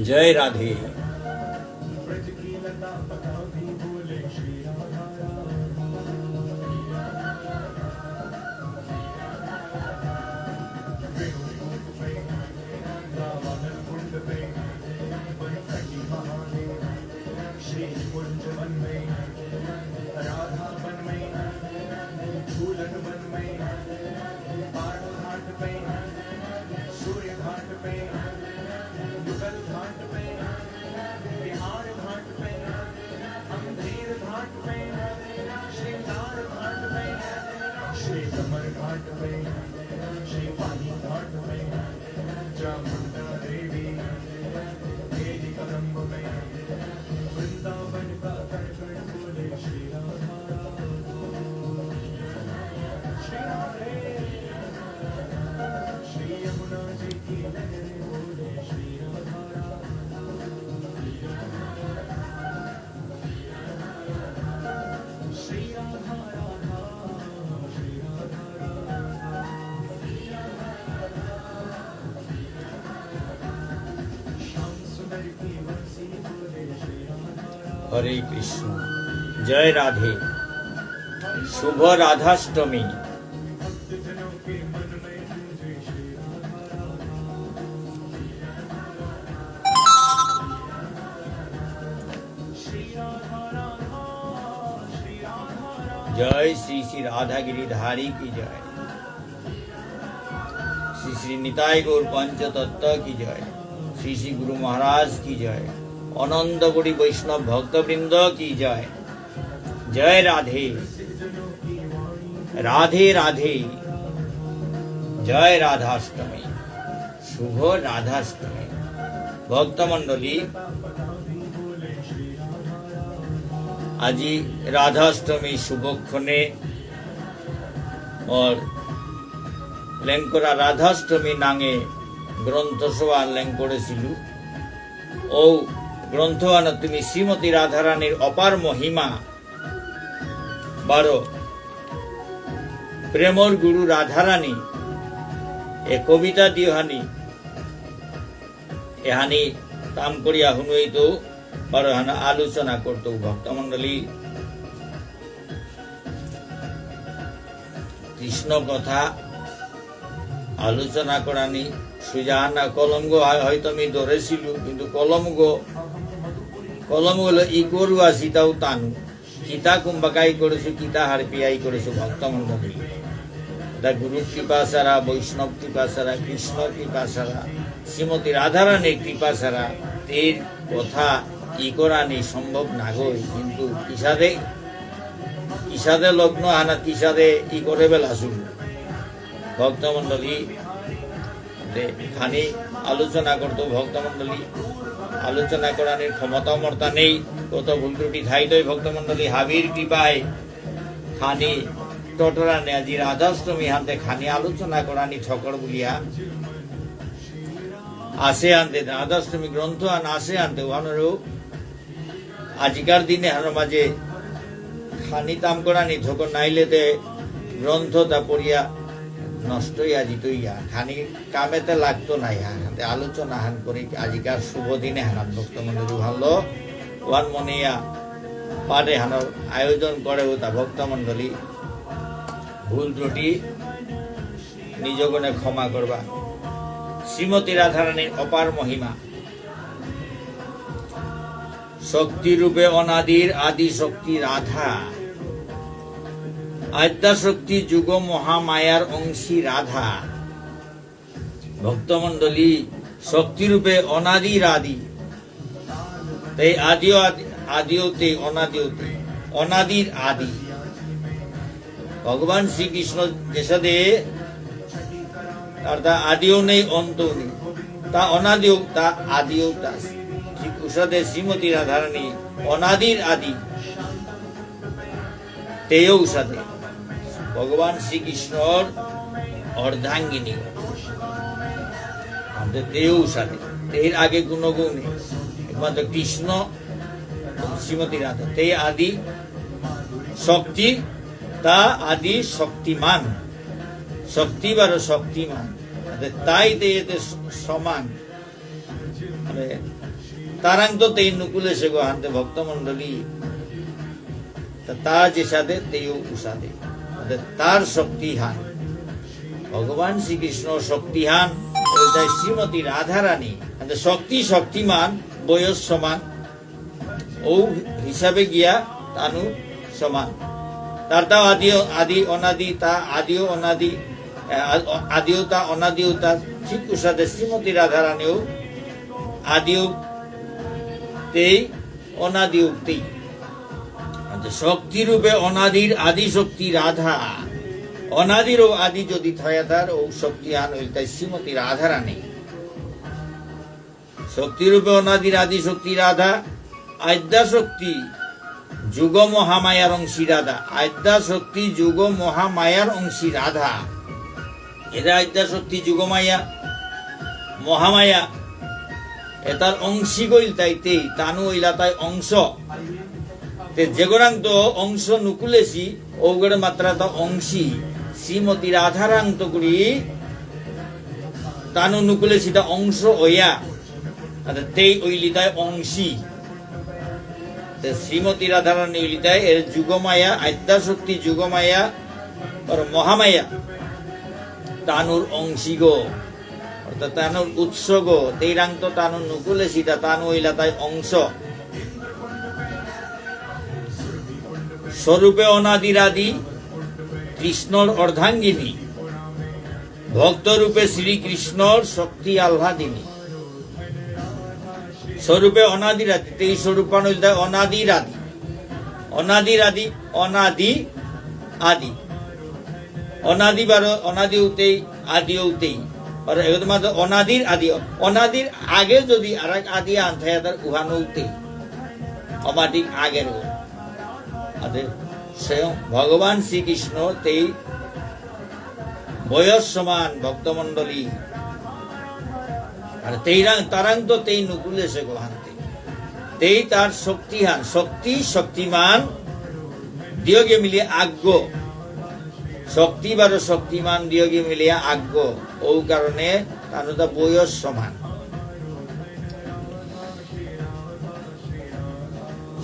जय राधे। हरे कृष्ण। जय राधे। शुभ राधाष्टमी। जय श्री श्री राधा गिरिधारी की जय। श्री श्री निताई गौर पंचतत्व की जय। श्री श्री गुरु महाराज की जय। अनंत कोटि वैष्णव भक्तवृंद की जय। जय राधे राधे राधे। जय राधाष्टमी। शुभ राधाष्टमी। भक्तमंडली आज राधाष्टमी शुभक्षणे और लेंकरा राधाष्टमी नांगे ग्रंथसभा लेंकरेছিলু ও গ্রন্থ তুমি শ্রীমতী রাধারানীর অপার মহিমা 12 প্রেমর গুরু রাধারানী এ কবিতা দিহানি এহানি তাম করিয়া হুনইত 12 হানা আলোচনা করত ভক্তমণ্ডলী। কৃষ্ণ কথা আলোচনা করানি সুজানা কলঙ্গ হয়তো আমি ধরেছিল, কিন্তু কলঙ্গ হলো ই গরু আছি তাও তানু কিতা কুম্বাকাই করেছো কিতা হারপিয়াই করেছো ভক্তমণ্ডলী। তা গুরুর কৃপা ছাড়া, বৈষ্ণব কৃপা ছাড়া, কৃষ্ণ কৃপা ছাড়া, শ্রীমতী রাধারানীর কৃপা ছাড়া এর কথা ই করানি সম্ভব না গই। কিন্তু কিসাদে লগ্ন হানা কিসাদে ই করে বেলা শুরু ভক্তমণ্ডলী খানি আলোচনা করতো ভক্তমণ্ডলী। আলোচনা করার ক্ষমতা মর্তা নেই, কত ভুল ত্রুটি থাইতই ভক্তমণ্ডলী। হাবির কৃপায় খানি টটরানে আজি রাধাষ্টমী হাতে খানি আলোচনা করানি ঠকর বলিয়া আসে আনতে রাধাষ্টমী গ্রন্থ আন আসে আনতে ওখানেরও আজিকার দিনে হার মাঝে খানি তাম করানি ঠকর নাইলেতে গ্রন্থটা পড়িয়া নষ্ট হইয়া জিতইয়া খানি কামেতে লাগতো না। হাতে আলোচনা হান করে আজিকার শুভ দিনে হানাত ভক্তমণ্ডলী ভালো ওয়ান মনিয়া পারে হানার আয়োজন করে তা ভক্তমণ্ডলী ভুল ত্রুটি নিজগণে ক্ষমা করবা। শ্রীমতী রাধারানীর অপার মহিমা। শক্তি রূপে অনাদির আদি শক্তি রাধা, আদ্যা শক্তি যুগ মহামায়ার অংশী রাধা। ভক্তমণ্ডলী শক্তিরূপে অনাদির আদি, তাই আদিওতে অনাদিওতে অনাদির আদি ভগবান শ্রীকৃষ্ণ যেসাদে তার তা আদিও নেই অন্তও নেই, তা অনাদিও তা আদিও তা ঠিক উষাদে শ্রীমতী রাধারানী অনাদির আদি তেও উষাদে ভগবান শ্রীকৃষ্ণর অর্ধাঙ্গিনী আমাদের তেও উষাদে এর আগে কোনো কেউ নেই, একমাত্র কৃষ্ণ শ্রীমতী রাধা। এই আদি শক্তি, তা আদি শক্তিমান, শক্তি বারো শক্তিমান, তাই এতে সমান তারাং তো তেই নুকুলে সে গো হানতে ভক্তমন্ডলী তার যে সাথে তেও উসাদে, তার শক্তিহান ভগবান শ্রীকৃষ্ণ শক্তিহান, শ্রীমতী রাধারানী শক্তি শক্তিমান বয়স সমান, ও হিসাবে গিয়া তানু সমান। তার তাও আদি অনাদি, তা আদিও অনাদি, আদিও তা অনাদিও তা ঠিক উসাদে শ্রীমতী রাধারানীও আদিও তেই অনাদি উক্তি। শক্তি রূপে অনাদির আদি শক্তি রাধা, অনাদির ও আদি যদি থয়াতার ও শক্তি আন হইল তাই শ্রীমতী রাধারানী। শক্তি রূপে অনাদির আদি শক্তি রাধা, আদ্যা শক্তি যুগ মহামায়ার অংশী রাধা, আদ্যা শক্তি যুগ মহামায়ার অংশী রাধা। এরা আদ্যা শক্তি যুগমায়া মহামায়া এটার অংশী গইল তাইতেই তানু হইলা তাই অংশ। যেগরাং তো অংশ নুকুলেছি ওগড়ে মাত্রা তো অংশী শ্রীমতী রাধারাং তো করি তানু নুকুলেছি তা অংশ ওয়া তেই ওইলি তাই অংশী। শ্রীমতী রাধারানী ওইলি তাই এর যুগমায়া আদ্যা শক্তি যুগমায়া আর মহামায়া তানুর অংশী গো, অর্থাৎ তানুর উৎস গো, তেই রাং তো তানু নুকুলেছি তা তানু ওইলা তাই অংশ। স্বরূপে অনাদিরাদি কৃষ্ণর অর্ধাঙ্গিনী, ভক্তরূপে শ্রীকৃষ্ণর শক্তি আহ্লাদিনী। স্বরূপে অনাদিরাদি, এই স্বরূপান অনাদিরাদি, অনাদিরাদি অনাদি আদি, অনাদি বারো অনাদি উতেই আদি উতেই অনাদির আদি, অনাদির আগে যদি আর এক আদি আনথায় তার উহানো উতেই অমাদিক আগের স্বয়ং ভগবান শ্রীকৃষ্ণ তেই বয়স সমান ভক্তমন্ডলী, আর তেইরাং তারাং তো তেই নুকুলে সে গোহান্তে, তেই তার শক্তিহান শক্তি শক্তিমান দিয়োগে মিলিয়ে আজ্ঞ, শক্তি বারো শক্তিমান দিয়োগে মিলিয়ে আজ্ঞ, ও কারণে তার বয়স সমান।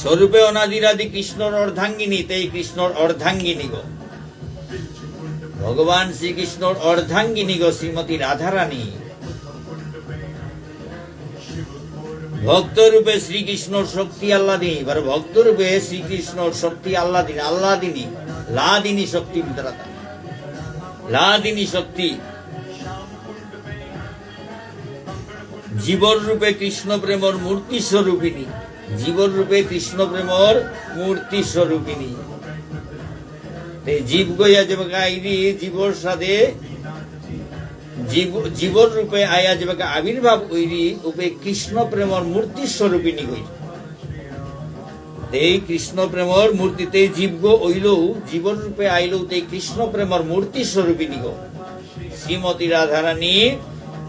স্বরূপে অনাদিরাদি কৃষ্ণর অর্ধাঙ্গিনী, তেই কৃষ্ণর অর্ধাঙ্গিনী গো, ভগবান শ্রীকৃষ্ণর অর্ধাঙ্গিনী গো শ্রীমতী রাধারানী। ভক্তরূপে শ্রীকৃষ্ণর শক্তি আল্লাদিনী, ভক্তরূপে শ্রীকৃষ্ণর শক্তি আল্লাদিনী, আল্লাদিনী লাদিনী শক্তি বিতরাতা, লাদিনী শক্তি। জীবর রূপে কৃষ্ণ প্রেমর মূর্তি স্বরূপিনী, জীবর রূপে কৃষ্ণ প্রেমর মূর্তি স্বরূপিনী। জীব গইয়া যে আইরি জীবর সাথে জীবর রূপে আয়া যে আবির্ভাব ওইরি উপে কৃষ্ণ প্রেমর মূর্তি স্বরূপিনী গই। এই কৃষ্ণ প্রেমর মূর্তিতে জীব গো ওইলেও জীবর রূপে আইলেও তেই কৃষ্ণ প্রেমর মূর্তি স্বরূপিনী গো শ্রীমতী রাধারানী,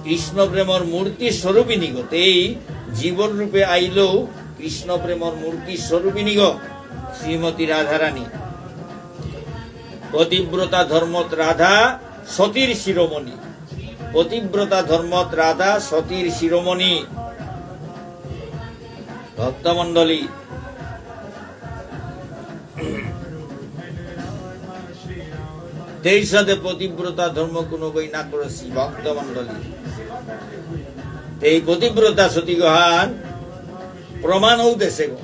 কৃষ্ণ প্রেমর মূর্তি স্বরূপিনী গো, তেই জীবর রূপে আইলেও কৃষ্ণ প্রেমর মূর্তি স্বরূপিনী গো শ্রীমতী রাধারানী। পতিব্রতা ধর্মত রাধা সতীর শিরোমণি, পতিব্রতা ধর্মত রাধা সতীর শিরোমণি। ভক্তমন্ডলী তেই সাথে পতিব্রতা ধর্ম কোনো বই না করেছি ভক্তমন্ডলী। এই পতিব্রতা সতী গহান প্রমাণ হইতেছে গো,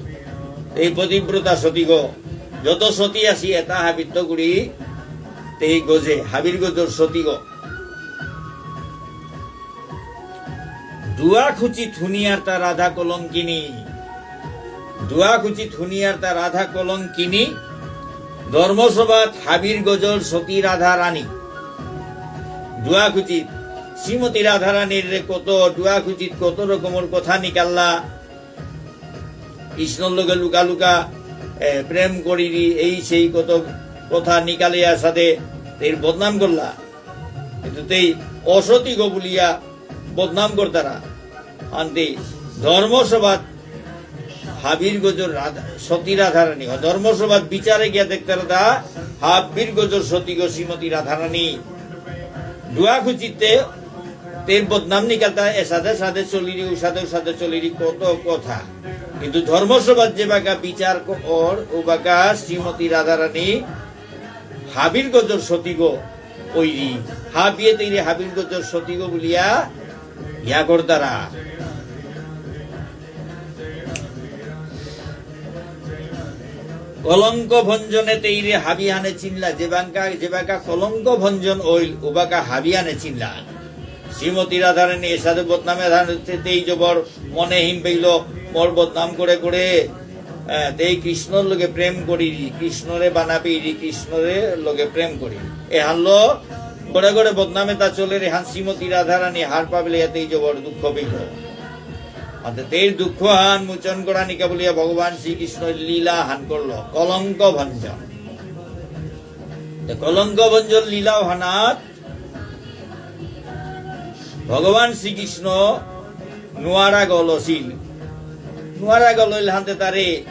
এই পতিব্রতা সতী গো যত সতী আসি এটা হাবিত্য গুড়ি তেই গজে হাবির গজর সতী গো। দুয়া খুচি থুনিয়ার তা রাধা কলঙ্কিনী, দুয়া খুচি থুনিয়ার তা রাধা কলঙ্কিনী। ধর্মসভাত হাবির গজল সতী রাধা রানী। দুয়া খুচি শ্রীমতী রাধা রানীর কত দুয়া খুচিত কত রকমের কথা নিকাল্লা, কৃষ্ণর লগে লুকা লুকা প্রেম করিনি এই সেই কত কথা নিকালিয়া সাথে এর বদনাম করলা, কিন্তু তেই অসতী গো বলিয়া বদনাম করতারা। আনতে ধর্মসভাত হাবির গজর সতী রাধারানী ধর্মসভাত বিচারে গিয়া দেখতে রাধা হাবির গজর সতী গো শ্রীমতী রাধারানী ডুয়া খুঁজিতে তের বদনাম নিকালতা এসাদে সাদে চলিরি উসাদে চলিরি কত কথা কিন্তু ধর্মসভাত যে বাকা বিচার ওর ও বাকা শ্রীমতী রাধারানী হাবির গজর সতী গো ওইরি হাবিয়ে তৈরি হাবির গজর সতী গো বলিয়া ইয়া করতারা কলঙ্ক ভঞ্জনে তেইরে হাবিয়ানে চিনলা যে বাকা কলঙ্ক ভঞ্জন ওইল ও বাকা হাবিয়ানে চিনলা শ্রীমতী রাধারানী এর সাথে বদনামে তেই জবর মনে হিম পেইল মোর বদনাম করে করে তেই কৃষ্ণর লগে প্রেম করি কৃষ্ণরে বানা পেইরি কৃষ্ণরে লগে প্রেম করি এ হানলো গড়ে গড়ে বদনামে তা চলে রে হান শ্রীমতী রাধারানী হার পাবলে তেই জবর দুঃখ পেইল তের দুঃখ হান মোচন করা নিকা বলিয়া ভগবান শ্রীকৃষ্ণ লীলা হান করলো কলঙ্ক ভঞ্জন কলঙ্ক ভঞ্জন লীলা হানাত ভগবান শ্রীকৃষ্ণ নোয়ারা গলছিল নোয়ারা গল হানতে তারে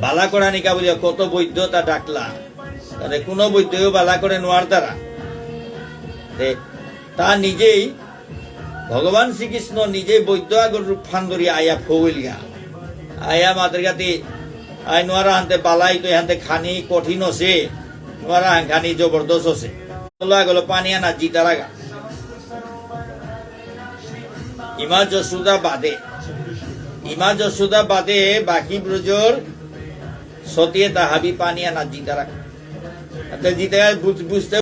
বালা করা নিকা বলিয়া কত বৈদ্য তা ডাকলা তারে কোন বৈদ্যও বালা করে নোয়ার দ্বারা তা নিজেই ভগবান শ্রীকৃষ্ণ নিজে বৈদ্য আগর রূপ ফান্দরি আয়া ফৌলিয়া আয়া মাদের গাতে আই নোয়ারা হানতে বালাই তো হানতে খানি কঠিন হসে নোয়ারা খানি জবরদস্ত হসে গেল পানি আনা জিতারা গা ইমা যশোদা বাদে বাকি ব্রজর সতিয়ে তা হাবি পানি আনা জিতারা জিতে বুঝতে